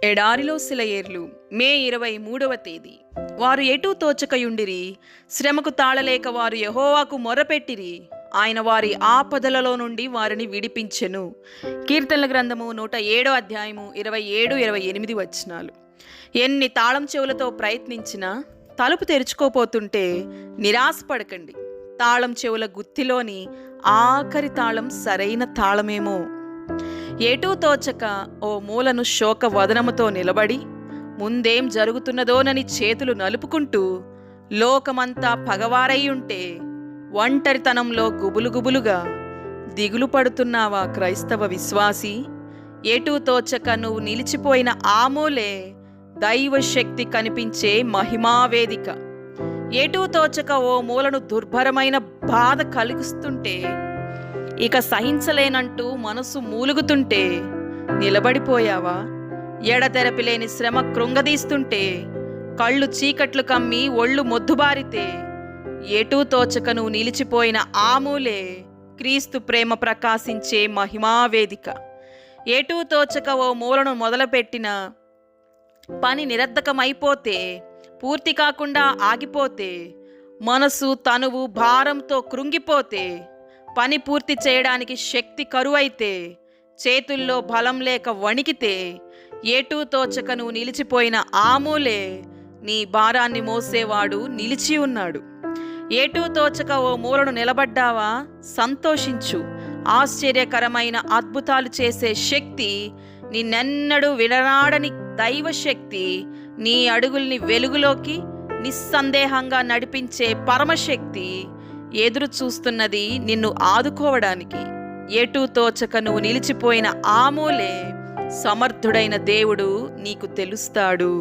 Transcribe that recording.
ఎడారిలో సెలయేర్లు మే 23వ తేదీ. వారు ఎటూ తోచకయుండిరి, శ్రమకు తాళలేక వారు యెహోవాకు మొరపెట్టిరి. ఆయన వారి ఆపదలలో నుండి వారిని విడిపించెను. కీర్తనల గ్రంథము 107వ అధ్యాయము 27-28 వచనాలు. ఎన్ని తాళం చెవులతో ప్రయత్నించినా తలుపు తెరుచుకోపోతుంటే నిరాశపడకండి. తాళం చెవుల గుత్తిలోని ఆఖరి తాళం సరైన తాళమేమో. ఎటూ తోచక ఓ మూలను శోక వదనముతో నిలబడి ముందేం జరుగుతున్నదోనని చేతులు నలుపుకుంటూ లోకమంతా పగవారయ్యుంటే ఒంటరితనంలో గుబులుగా దిగులు పడుతున్నావా క్రైస్తవ విశ్వాసి? ఎటూ తోచక నువ్వు నిలిచిపోయిన ఆ మూలే దైవశక్తి కనిపించే మహిమావేదిక. ఎటూ తోచక ఓ మూలను దుర్భరమైన బాధ కలిగిస్తుంటే, ఇక సహించలేనంటూ మనసు మూలుగుతుంటే నిలబడిపోయావా? ఎడతెరపి లేని శ్రమ కృంగదీస్తుంటే, కళ్ళు చీకట్లు కమ్మి ఒళ్ళు మొద్దుబారితే, ఎటూ తోచక నువ్వు నిలిచిపోయిన ఆ మూలే క్రీస్తు ప్రేమ ప్రకాశించే మహిమావేదిక. ఎటూ తోచక ఓ మూలను మొదలుపెట్టిన పని నిరర్ధకమైపోతే, పూర్తి కాకుండా ఆగిపోతే, మనసు తనువు భారంతో కృంగిపోతే, పని పూర్తి చేయడానికి శక్తి కరువైతే, చేతుల్లో బలం లేక వణికితే, ఎటూ తోచక నువ్వు నిలిచిపోయిన ఆ మూలే నీ భారాన్ని మోసేవాడు నిలిచి ఉన్నాడు. ఎటూ తోచక ఓ మూలను నిలబడ్డావా? సంతోషించు. ఆశ్చర్యకరమైన అద్భుతాలు చేసే శక్తి, నిన్నెన్నడూ విడనాడని దైవశక్తి, నీ అడుగుల్ని వెలుగులోకి నిస్సందేహంగా నడిపించే పరమశక్తి ఎదురు చూస్తున్నది నిన్ను ఆదుకోవడానికి. ఎటూ తోచక నువ్వు నిలిచిపోయిన ఆ మూలే సమర్థుడైన దేవుడు నీకు తెలుస్తాడు.